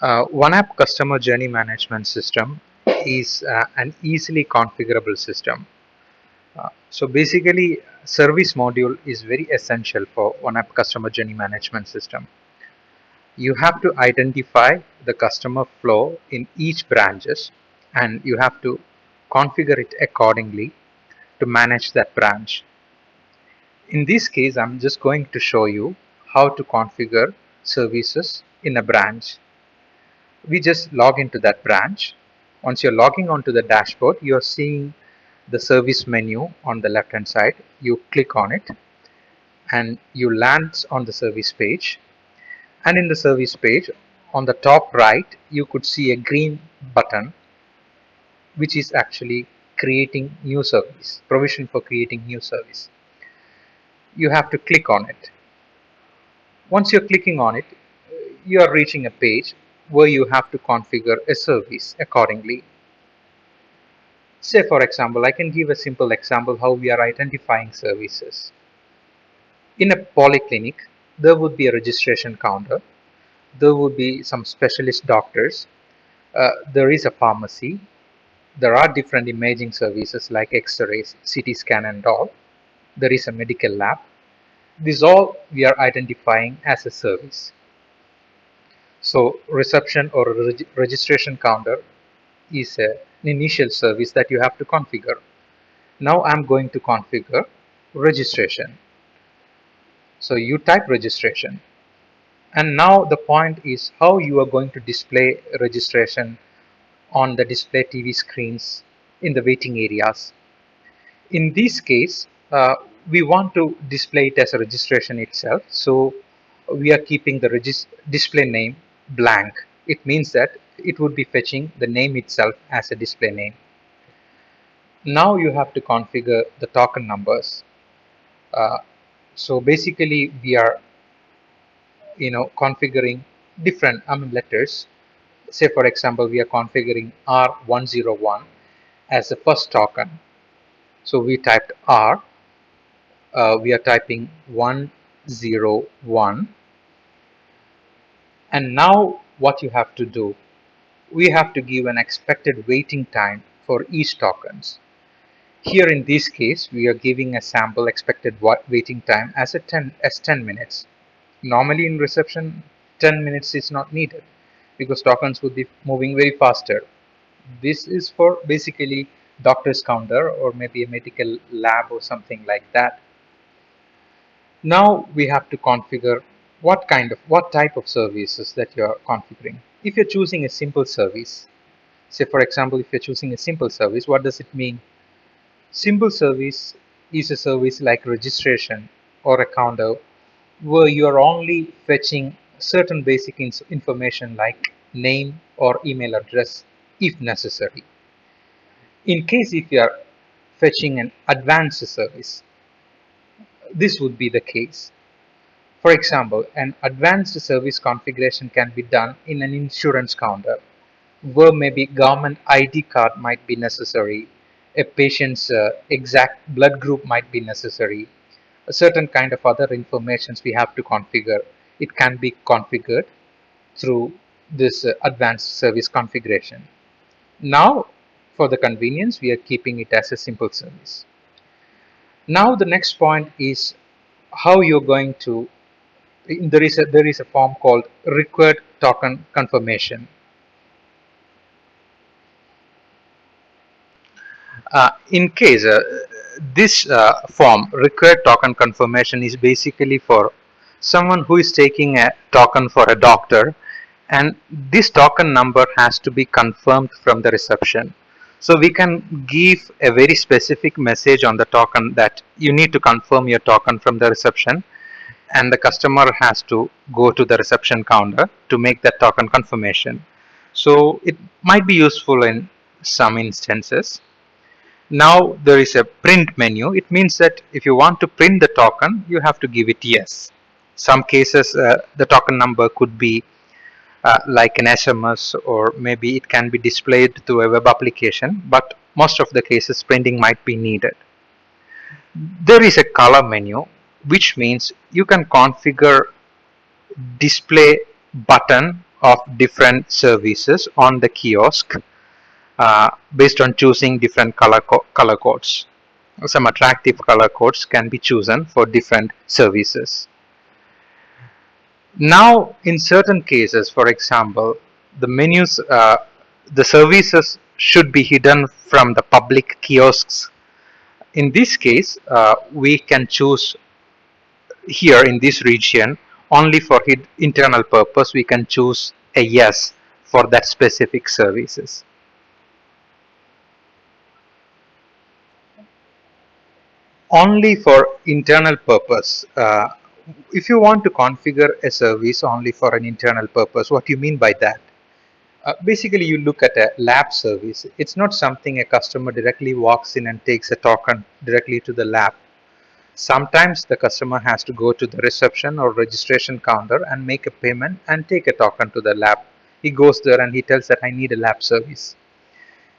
OneApp Customer Journey Management System is an easily configurable system. So basically, service module is very essential for OneApp Customer Journey Management System. You have to identify the customer flow in each branches, and you have to configure it accordingly to manage that branch. In this case, I'm just going to show you how to configure services in a branch. We just log into that branch. Once you're logging onto the dashboard, you're seeing the service menu on the left hand side. You click on it and you land on the service page, and in the service page on the top right you could see a green button which is actually creating new service, provision for creating new service. You have to click on it. Once you're clicking on it, you are reaching a page where you have to configure a service accordingly. Say for example, I can give a simple example how we are identifying services. In a polyclinic, there would be a registration counter, there would be some specialist doctors, there is a pharmacy, there are different imaging services like X-rays, CT scan and all, there is a medical lab. This all we are identifying as a service. So reception or registration counter is an initial service that you have to configure. Now I'm going to configure registration. So you type registration, and now the point is how you are going to display registration on the display TV screens in the waiting areas. In this case, we want to display it as a registration itself, so we are keeping the display name blank. It means that it would be fetching the name itself as a display name. Now you have to configure the token numbers. Uh, so basically we are configuring different letters. Say for example, we are configuring R101 as the first token. So we typed R, we are typing 101, and now what you have to do, we have to give an expected waiting time for each tokens. Here in this case we are giving a sample expected waiting time as 10 minutes. Normally in reception 10 minutes is not needed because tokens would be moving very faster. This is for basically doctor's counter or maybe a medical lab or something like that. Now we have to configure what type of services that you are configuring. If you're choosing a simple service, say for example, if you're choosing a simple service, what does it mean? Simple service is a service like registration or a counter where you are only fetching certain basic information like name or email address if necessary. In case if you are fetching an advanced service, this would be the case. For example, an advanced service configuration can be done in an insurance counter where maybe government ID card might be necessary, a patient's exact blood group might be necessary, a certain kind of other informations we have to configure. It can be configured through this advanced service configuration. Now for the convenience we are keeping it as a simple service. Now the next point is how you're going to, there is a form called required token confirmation. In case this form required token confirmation is basically for someone who is taking a token for a doctor, and this token number has to be confirmed from the reception. So we can give a very specific message on the token that you need to confirm your token from the reception, and the customer has to go to the reception counter to make that token confirmation. So it might be useful in some instances. Now there is a print menu. It means that if you want to print the token, you have to give it yes. Some cases the token number could be like an SMS, or maybe it can be displayed through a web application, but most of the cases printing might be needed. There is a color menu, which means you can configure display button of different services on the kiosk based on choosing different color codes. Some attractive color codes can be chosen for different services. Now, in certain cases, for example, the menus, the services should be hidden from the public kiosks. In this case, we can choose here in this region only for internal purpose. We can choose a yes for that specific services. Only for internal purpose. If you want to configure a service only for an internal purpose, what do you mean by that? Basically, you look at a lab service. It's not something a customer directly walks in and takes a token directly to the lab. Sometimes the customer has to go to the reception or registration counter and make a payment and take a token to the lab. He goes there and he tells that I need a lab service.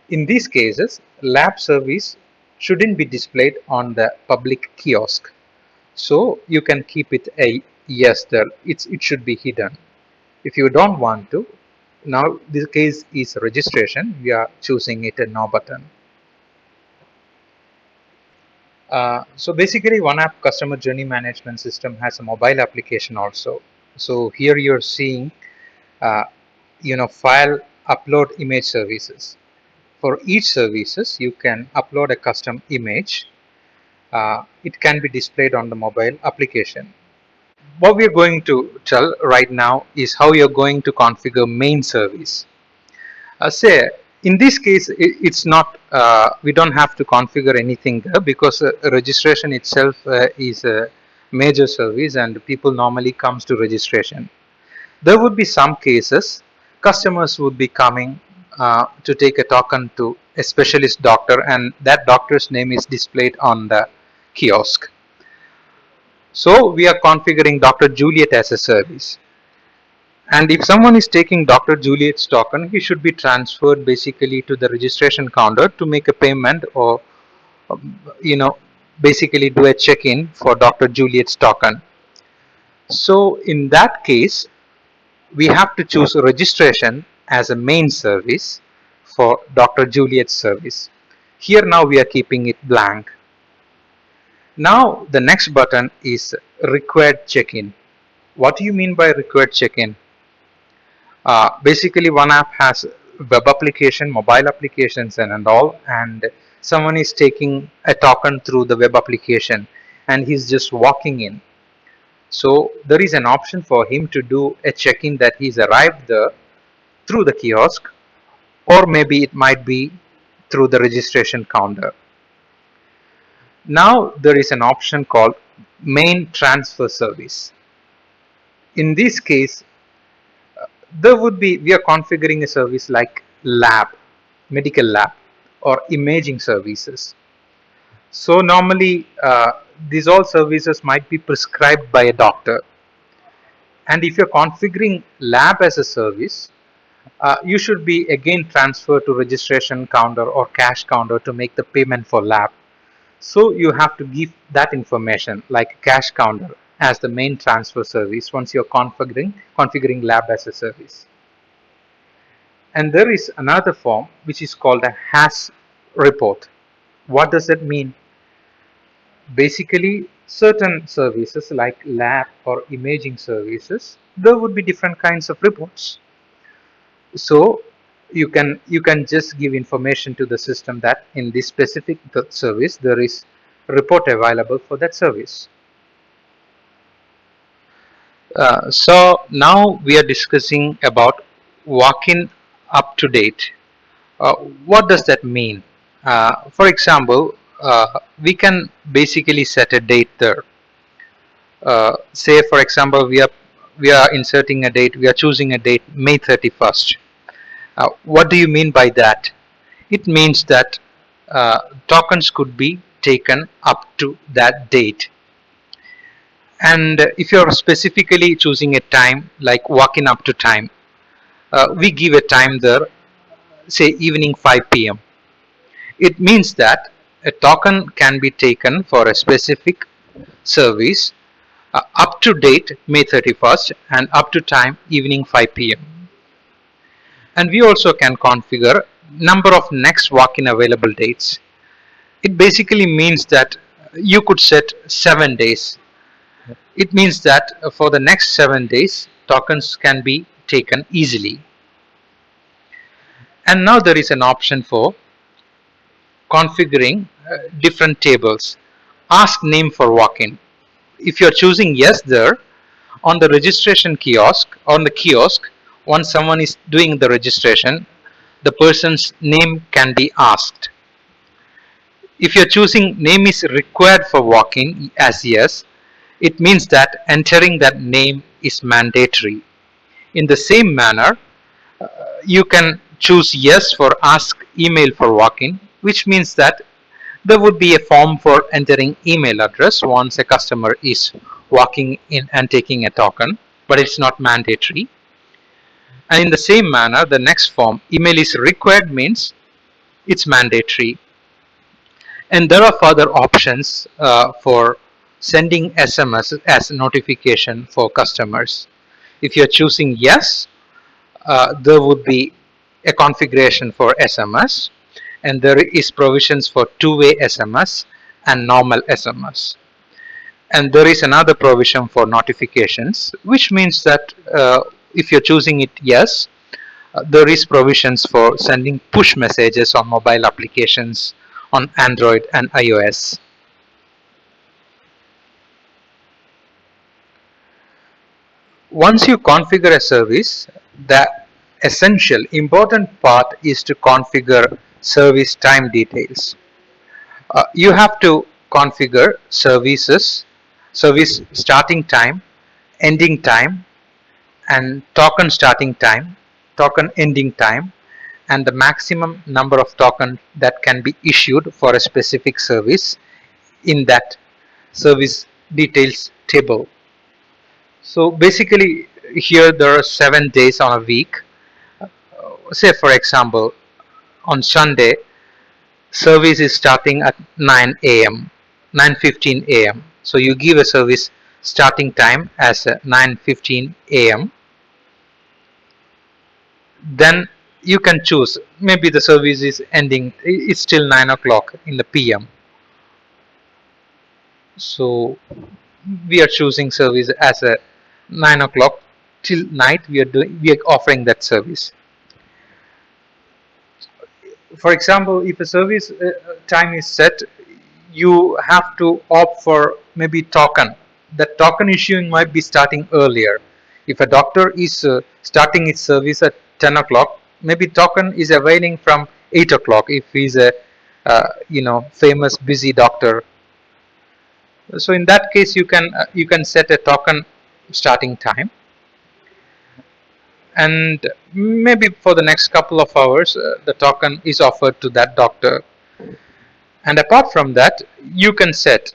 In these cases, lab service shouldn't be displayed on the public kiosk. So you can keep it a yes there. It should be hidden. If you don't want to, now this case is registration. We are choosing it a no button. So basically, OneApp customer journey management system has a mobile application also. So here you're seeing, file upload image services. For each services, you can upload a custom image. It can be displayed on the mobile application. What we're going to tell right now is how you're going to configure main service. Say in this case, it's not, we don't have to configure anything there because registration itself is a major service and people normally comes to registration. There would be some cases customers would be coming to take a token to a specialist doctor, and that doctor's name is displayed on the kiosk. So we are configuring Dr. Juliet as a service. And if someone is taking Dr. Juliet's token, he should be transferred basically to the registration counter to make a payment or, basically do a check-in for Dr. Juliet's token. So in that case, we have to choose registration as a main service for Dr. Juliet's service. Here now we are keeping it blank. Now the next button is required check-in. What do you mean by required check-in? Basically, OneApp has web application, mobile applications and all, and someone is taking a token through the web application and he's just walking in. So there is an option for him to do a check-in that he's arrived there through the kiosk, or maybe it might be through the registration counter. Now there is an option called main transfer service. In this case, we are configuring a service like lab, medical lab, or imaging services. So normally these all services might be prescribed by a doctor. And if you're configuring lab as a service, you should be again transferred to registration counter or cash counter to make the payment for lab. So you have to give that information like cash counter as the main transfer service once you're configuring lab as a service. And there is another form which is called a HAS report. What does that mean? Basically, certain services like lab or imaging services, there would be different kinds of reports. So you can just give information to the system that in this specific service there is a report available for that service. So now we are discussing about walk-in up to date. What does that mean? For example, we can basically set a date there. Say for example, we are inserting a date. We are choosing a date, May 31st. What do you mean by that? It means that tokens could be taken up to that date. And if you're specifically choosing a time like walking up to time, we give a time there, say evening 5 p.m. It means that a token can be taken for a specific service up to date May 31st and up to time evening 5 p.m. And we also can configure number of next walk-in available dates. It basically means that you could set 7 days. It means that for the next 7 days, tokens can be taken easily. And now there is an option for configuring different tables. Ask name for walk-in. If you're choosing yes there, on the registration kiosk, once someone is doing the registration, the person's name can be asked. If you're choosing name is required for walk-in as yes, it means that entering that name is mandatory. In the same manner, you can choose yes for ask email for walk-in, which means that there would be a form for entering email address once a customer is walking in and taking a token, but it's not mandatory. And in the same manner, the next form, email is required, means it's mandatory. And there are further options for sending SMS as a notification for customers. If you're choosing yes, there would be a configuration for SMS, and there is provisions for two-way SMS and normal SMS. And there is another provision for notifications, which means that if you're choosing it yes, there is provisions for sending push messages on mobile applications on Android and iOS. Once you configure a service, the essential important part is to configure service time details. You have to configure service starting time, ending time, and token starting time, token ending time, and the maximum number of tokens that can be issued for a specific service in that service details table. So basically, here there are 7 days on a week. Say for example, on Sunday, service is starting at 9 a.m., 9:15 a.m. So you give a service starting time as 9:15 a.m. Then you can choose, maybe the service is ending, it's still 9 o'clock in the PM. So we are choosing service as a 9 o'clock till night, we are offering that service. For example, if a service time is set, you have to opt for maybe token. The token issuing might be starting earlier. If a doctor is starting its service at 10 o'clock, maybe token is availing from 8 o'clock if he's a famous busy doctor. So in that case, you can set a token starting time, and maybe for the next couple of hours the token is offered to that doctor. And apart from that, you can set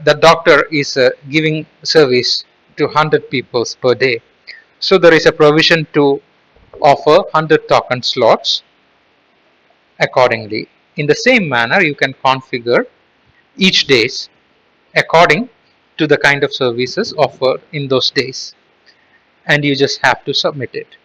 the doctor is giving service to 100 people per day, so there is a provision to offer 100 token slots accordingly. In the same manner, you can configure each days according to the kind of services offered in those days, and you just have to submit it.